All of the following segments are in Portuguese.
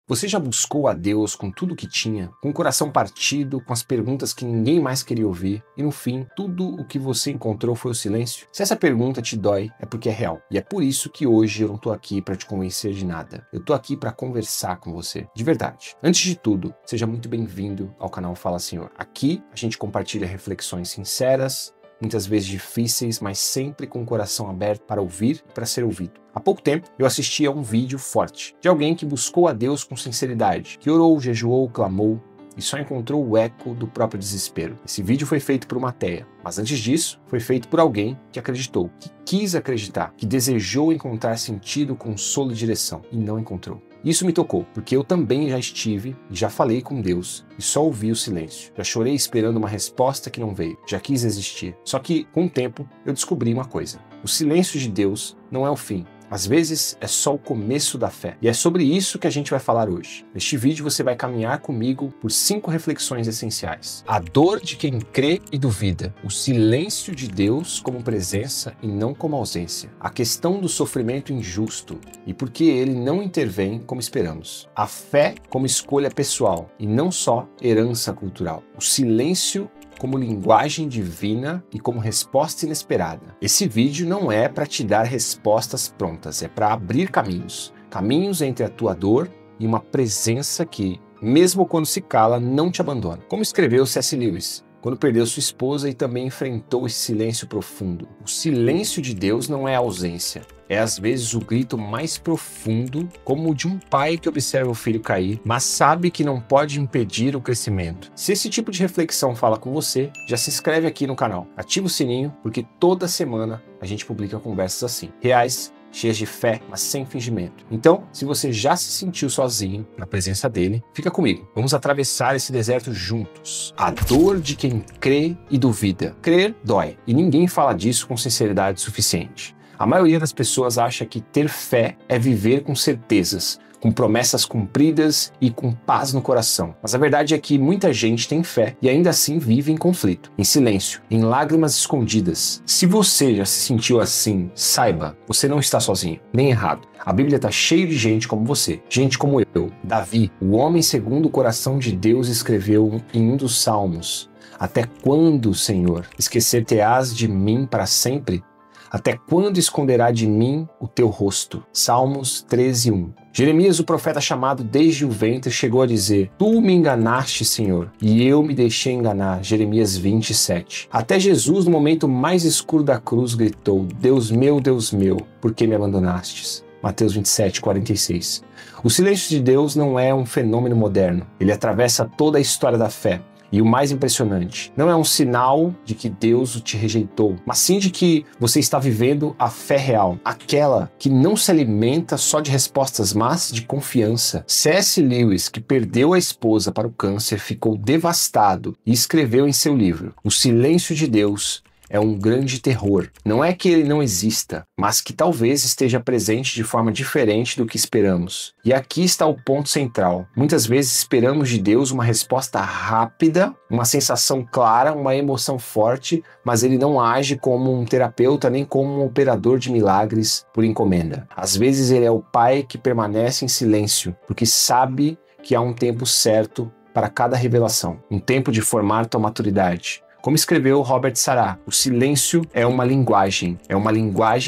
Você já buscou a Deus com tudo que tinha, com o coração partido, com as perguntas que ninguém mais queria ouvir, e no fim, tudo o que você encontrou foi o silêncio? Se essa pergunta te dói, é porque é real. E é por isso que hoje eu não tô aqui para te convencer de nada. Eu tô aqui para conversar com você, de verdade. Antes de tudo, seja muito bem-vindo ao canal Fala Senhor. Aqui a gente compartilha reflexões sinceras, muitas vezes difíceis, mas sempre com o coração aberto para ouvir e para ser ouvido. Há pouco tempo, eu assisti a um vídeo forte de alguém que buscou a Deus com sinceridade, que orou, jejuou, clamou e só encontrou o eco do próprio desespero. Esse vídeo foi feito por uma ateia, mas antes disso, foi feito por alguém que acreditou, que quis acreditar, que desejou encontrar sentido, consolo e direção, e não encontrou. Isso me tocou, porque eu também já estive e já falei com Deus e só ouvi o silêncio. Já chorei esperando uma resposta que não veio, já quis existir. Só que, com o tempo, eu descobri uma coisa. O silêncio de Deus não é o fim. Às vezes é só o começo da fé. E é sobre isso que a gente vai falar hoje. Neste vídeo você vai caminhar comigo por 5 reflexões essenciais. A dor de quem crê e duvida. O silêncio de Deus como presença e não como ausência. A questão do sofrimento injusto e por que ele não intervém como esperamos. A fé como escolha pessoal e não só herança cultural. O silêncio como linguagem divina e como resposta inesperada. Esse vídeo não é para te dar respostas prontas, é para abrir caminhos. Caminhos entre a tua dor e uma presença que, mesmo quando se cala, não te abandona. Como escreveu C.S. Lewis, quando perdeu sua esposa e também enfrentou esse silêncio profundo. O silêncio de Deus não é ausência. É às vezes o grito mais profundo, como o de um pai que observa o filho cair, mas sabe que não pode impedir o crescimento. Se esse tipo de reflexão fala com você, já se inscreve aqui no canal. Ativa o sininho, porque toda semana a gente publica conversas assim. Reais, cheias de fé, mas sem fingimento. Então, se você já se sentiu sozinho na presença dele, fica comigo. Vamos atravessar esse deserto juntos. A dor de quem crê e duvida. Crer dói, e ninguém fala disso com sinceridade suficiente. A maioria das pessoas acha que ter fé é viver com certezas, com promessas cumpridas e com paz no coração. Mas a verdade é que muita gente tem fé e ainda assim vive em conflito, em silêncio, em lágrimas escondidas. Se você já se sentiu assim, saiba, você não está sozinho, nem errado. A Bíblia está cheia de gente como você, gente como eu. Davi, o homem segundo o coração de Deus, escreveu em um dos salmos: "Até quando, Senhor, esquecer-te-ás de mim para sempre? Até quando esconderá de mim o teu rosto?" Salmos 13:1. Jeremias, o profeta chamado desde o ventre, chegou a dizer: "Tu me enganaste, Senhor, e eu me deixei enganar." Jeremias 27. Até Jesus, no momento mais escuro da cruz, gritou: Deus meu, por que me abandonastes?" Mateus 27:46. O silêncio de Deus não é um fenômeno moderno. Ele atravessa toda a história da fé. E o mais impressionante, não é um sinal de que Deus te rejeitou, mas sim de que você está vivendo a fé real, aquela que não se alimenta só de respostas, mas de confiança. C.S. Lewis, que perdeu a esposa para o câncer, ficou devastado e escreveu em seu livro: "O silêncio de Deus é um grande terror. Não é que ele não exista, mas que talvez esteja presente de forma diferente do que esperamos." E aqui está o ponto central. Muitas vezes esperamos de Deus uma resposta rápida, uma sensação clara, uma emoção forte, mas ele não age como um terapeuta nem como um operador de milagres por encomenda. Às vezes ele é o pai que permanece em silêncio, porque sabe que há um tempo certo para cada revelação, um tempo de formar tua maturidade. Como escreveu Robert Sarah, o silêncio é uma linguagem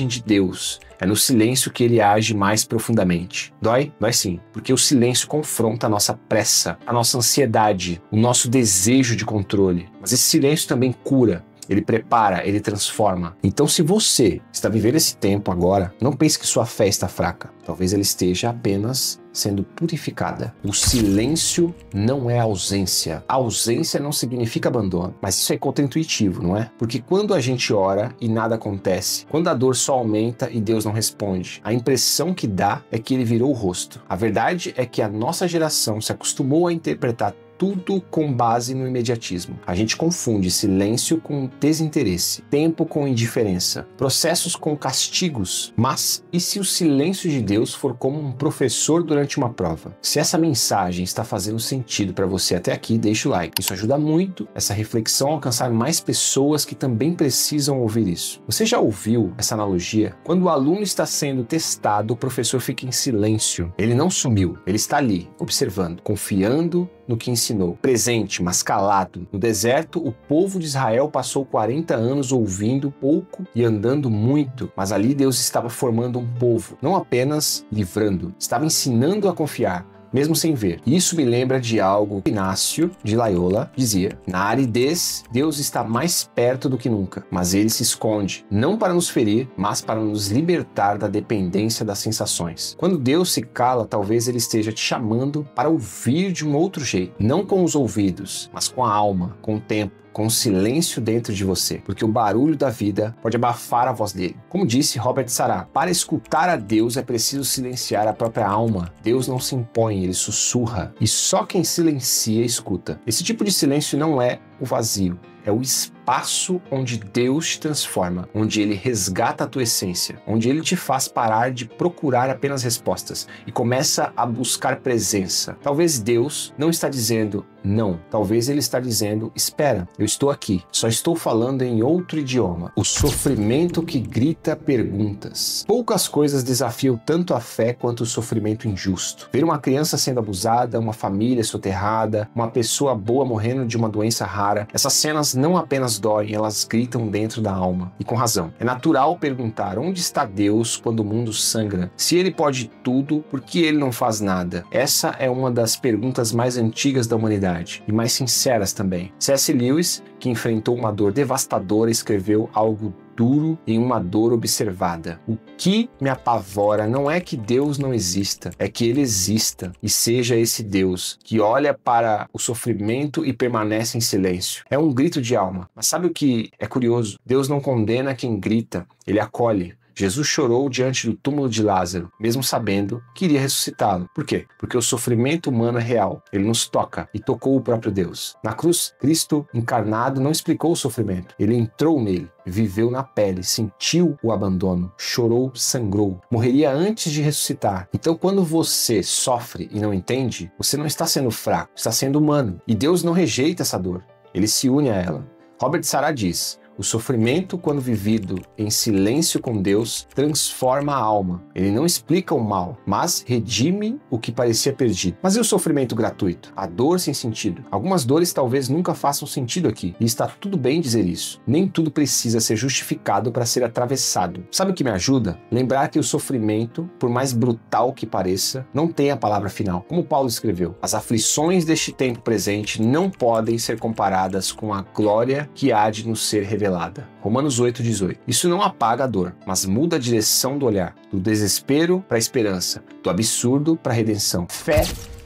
de Deus. É no silêncio que ele age mais profundamente. Dói? Dói sim, porque o silêncio confronta a nossa pressa, a nossa ansiedade, o nosso desejo de controle. Mas esse silêncio também cura. Ele prepara, ele transforma. Então, se você está vivendo esse tempo agora, não pense que sua fé está fraca. Talvez ela esteja apenas sendo purificada. O silêncio não é ausência. A ausência não significa abandono. Mas isso é contraintuitivo, não é? Porque quando a gente ora e nada acontece, quando a dor só aumenta e Deus não responde, a impressão que dá é que ele virou o rosto. A verdade é que a nossa geração se acostumou a interpretar tudo com base no imediatismo. A gente confunde silêncio com desinteresse, tempo com indiferença, processos com castigos. Mas e se o silêncio de Deus for como um professor durante uma prova? Se essa mensagem está fazendo sentido para você até aqui, deixa o like. Isso ajuda muito essa reflexão a alcançar mais pessoas que também precisam ouvir isso. Você já ouviu essa analogia? Quando o aluno está sendo testado, o professor fica em silêncio. Ele não sumiu, ele está ali, observando, confiando no que ensinou, presente, mas calado. No deserto, o povo de Israel passou 40 anos ouvindo pouco e andando muito, mas ali Deus estava formando um povo, não apenas livrando, estava ensinando a confiar, mesmo sem ver. Isso me lembra de algo que Inácio de Loyola dizia: na aridez, Deus está mais perto do que nunca, mas ele se esconde, não para nos ferir, mas para nos libertar da dependência das sensações. Quando Deus se cala, talvez ele esteja te chamando para ouvir de um outro jeito, não com os ouvidos, mas com a alma, com o tempo, com o silêncio dentro de você, porque o barulho da vida pode abafar a voz dele. Como disse Robert Sará, para escutar a Deus é preciso silenciar a própria alma. Deus não se impõe, ele sussurra, e só quem silencia escuta. Esse tipo de silêncio não é o vazio, é o espaço onde Deus te transforma, onde ele resgata a tua essência, onde ele te faz parar de procurar apenas respostas e começa a buscar presença. Talvez Deus não está dizendo não, talvez ele está dizendo: espera, eu estou aqui, só estou falando em outro idioma. O sofrimento que grita perguntas. Poucas coisas desafiam tanto a fé quanto o sofrimento injusto. Ver uma criança sendo abusada, uma família soterrada, uma pessoa boa morrendo de uma doença rara, essas cenas não apenas doem, elas gritam dentro da alma, e com razão. É natural perguntar: onde está Deus quando o mundo sangra? Se ele pode tudo, por que ele não faz nada? Essa é uma das perguntas mais antigas da humanidade e mais sinceras também. C.S. Lewis, que enfrentou uma dor devastadora, escreveu algo duro em uma dor observada. O que me apavora não é que Deus não exista, é que ele exista e seja esse Deus que olha para o sofrimento e permanece em silêncio. É um grito de alma. Mas sabe o que é curioso? Deus não condena quem grita, ele acolhe. Jesus chorou diante do túmulo de Lázaro, mesmo sabendo que iria ressuscitá-lo. Por quê? Porque o sofrimento humano é real. Ele nos toca e tocou o próprio Deus. Na cruz, Cristo encarnado não explicou o sofrimento. Ele entrou nele, viveu na pele, sentiu o abandono, chorou, sangrou, morreria antes de ressuscitar. Então, quando você sofre e não entende, você não está sendo fraco, está sendo humano. E Deus não rejeita essa dor, ele se une a ela. Robert Sará diz: o sofrimento, quando vivido em silêncio com Deus, transforma a alma. Ele não explica o mal, mas redime o que parecia perdido. Mas e o sofrimento gratuito? A dor sem sentido? Algumas dores talvez nunca façam sentido aqui, e está tudo bem dizer isso. Nem tudo precisa ser justificado para ser atravessado. Sabe o que me ajuda? Lembrar que o sofrimento, por mais brutal que pareça, não tem a palavra final. Como Paulo escreveu: as aflições deste tempo presente não podem ser comparadas com a glória que há de nos ser revelada. Romanos 8,18. Isso não apaga a dor, mas muda a direção do olhar, do desespero para a esperança, do absurdo para a redenção. Fé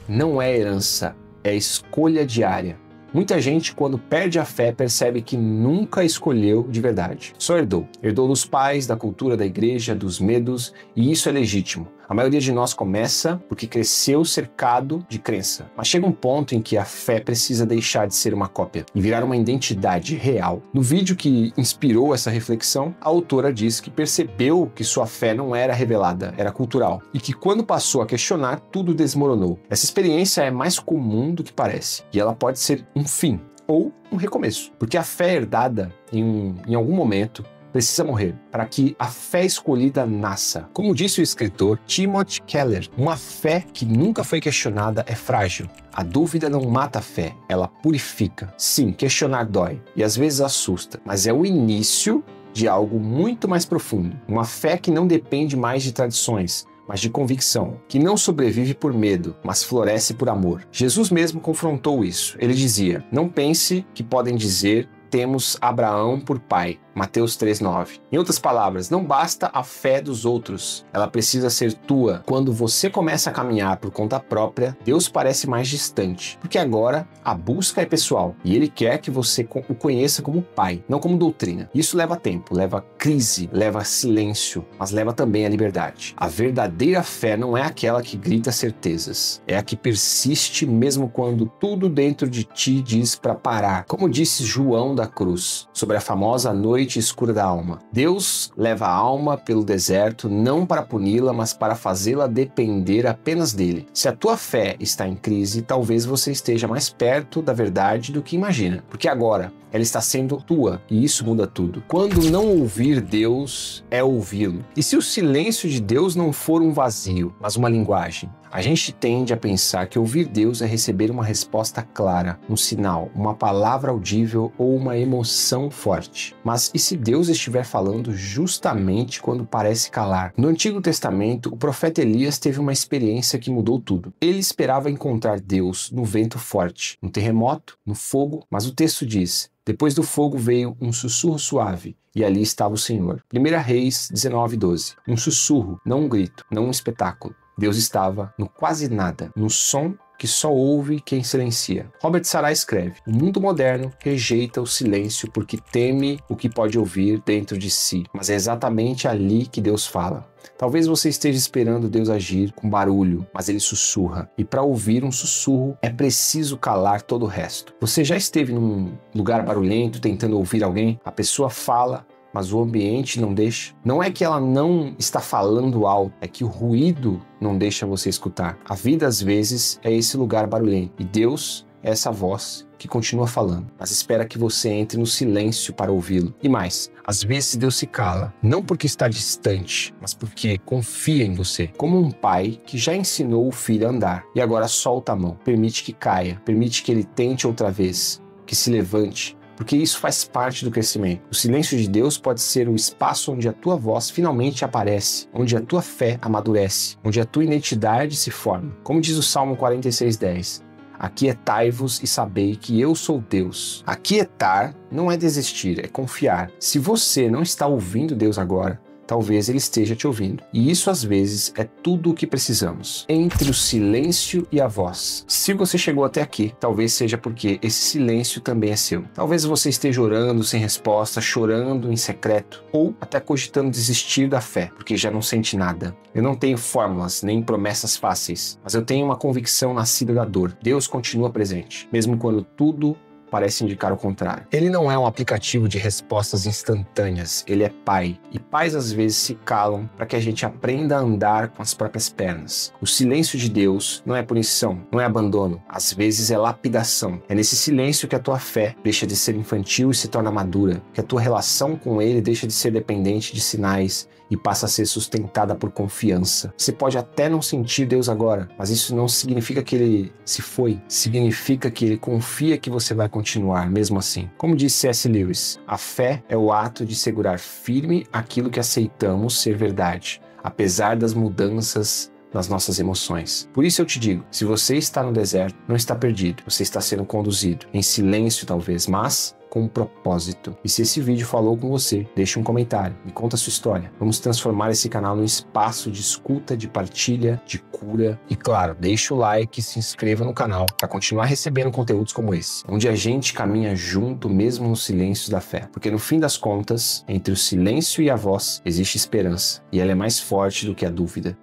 não é herança, é escolha diária. Muita gente, quando perde a fé, percebe que nunca escolheu de verdade. Só herdou. Herdou dos pais, da cultura da igreja, dos medos, e isso é legítimo. A maioria de nós começa porque cresceu cercado de crença. Mas chega um ponto em que a fé precisa deixar de ser uma cópia e virar uma identidade real. No vídeo que inspirou essa reflexão, a autora diz que percebeu que sua fé não era revelada, era cultural. E que quando passou a questionar, tudo desmoronou. Essa experiência é mais comum do que parece. E ela pode ser um fim ou um recomeço. Porque a fé herdada em algum momento precisa morrer para que a fé escolhida nasça. Como disse o escritor Timothy Keller, uma fé que nunca foi questionada é frágil. A dúvida não mata a fé, ela purifica. Sim, questionar dói e às vezes assusta, mas é o início de algo muito mais profundo. Uma fé que não depende mais de tradições, mas de convicção, que não sobrevive por medo, mas floresce por amor. Jesus mesmo confrontou isso. Ele dizia: não pense que podem dizer temos Abraão por pai. Mateus 3,9. Em outras palavras, não basta a fé dos outros, ela precisa ser tua. Quando você começa a caminhar por conta própria, Deus parece mais distante, porque agora a busca é pessoal e Ele quer que você o conheça como pai, não como doutrina. Isso leva tempo, leva crise leva a silêncio, mas leva também à liberdade. A verdadeira fé não é aquela que grita certezas, é a que persiste mesmo quando tudo dentro de ti diz para parar. Como disse João da Cruz, sobre a famosa noite escura da alma. Deus leva a alma pelo deserto não para puni-la, mas para fazê-la depender apenas dele. Se a tua fé está em crise, talvez você esteja mais perto da verdade do que imagina, porque agora ela está sendo tua e isso muda tudo. Quando não ouvir Deus é ouvi-lo. E se o silêncio de Deus não for um vazio, mas uma linguagem? A gente tende a pensar que ouvir Deus é receber uma resposta clara, um sinal, uma palavra audível ou uma emoção forte. Mas e se Deus estiver falando justamente quando parece calar? No Antigo Testamento, o profeta Elias teve uma experiência que mudou tudo. Ele esperava encontrar Deus no vento forte, no terremoto, no fogo, mas o texto diz: depois do fogo veio um sussurro suave, e ali estava o Senhor. 1 Reis 19:12. Um sussurro, não um grito, não um espetáculo. Deus estava no quase nada, no som que só ouve quem silencia. Robert Sarah escreve: o mundo moderno rejeita o silêncio porque teme o que pode ouvir dentro de si, mas é exatamente ali que Deus fala. Talvez você esteja esperando Deus agir com barulho, mas ele sussurra. E para ouvir um sussurro, é preciso calar todo o resto. Você já esteve num lugar barulhento tentando ouvir alguém? A pessoa fala, mas o ambiente não deixa. Não é que ela não está falando alto, é que o ruído não deixa você escutar. A vida, às vezes, é esse lugar barulhento. E Deus é essa voz que continua falando, mas espera que você entre no silêncio para ouvi-lo. E mais, às vezes Deus se cala, não porque está distante, mas porque confia em você. Como um pai que já ensinou o filho a andar e agora solta a mão, permite que caia, permite que ele tente outra vez, que se levante, porque isso faz parte do crescimento. O silêncio de Deus pode ser o espaço onde a tua voz finalmente aparece, onde a tua fé amadurece, onde a tua identidade se forma. Como diz o Salmo 46:10, aquietai-vos e sabei que eu sou Deus. Aquietar não é desistir, é confiar. Se você não está ouvindo Deus agora, talvez ele esteja te ouvindo. E isso, às vezes, é tudo o que precisamos. Entre o silêncio e a voz. Se você chegou até aqui, talvez seja porque esse silêncio também é seu. Talvez você esteja orando sem resposta, chorando em secreto, ou até cogitando desistir da fé, porque já não sente nada. Eu não tenho fórmulas, nem promessas fáceis, mas eu tenho uma convicção nascida da dor. Deus continua presente, mesmo quando tudo parece indicar o contrário. Ele não é um aplicativo de respostas instantâneas, ele é pai. E pais às vezes se calam para que a gente aprenda a andar com as próprias pernas. O silêncio de Deus não é punição, não é abandono, às vezes é lapidação. É nesse silêncio que a tua fé deixa de ser infantil e se torna madura, que a tua relação com ele deixa de ser dependente de sinais e passa a ser sustentada por confiança. Você pode até não sentir Deus agora, mas isso não significa que ele se foi. Significa que ele confia que você vai continuar mesmo assim. Como disse C.S. Lewis, a fé é o ato de segurar firme aquilo que aceitamos ser verdade, apesar das mudanças nas nossas emoções. Por isso eu te digo, se você está no deserto, não está perdido, você está sendo conduzido, em silêncio talvez, mas com um propósito. E se esse vídeo falou com você, deixe um comentário, me conta a sua história. Vamos transformar esse canal num espaço de escuta, de partilha, de cura. E claro, deixa o like e se inscreva no canal para continuar recebendo conteúdos como esse, onde a gente caminha junto mesmo no silêncio da fé. Porque no fim das contas, entre o silêncio e a voz, existe esperança. E ela é mais forte do que a dúvida.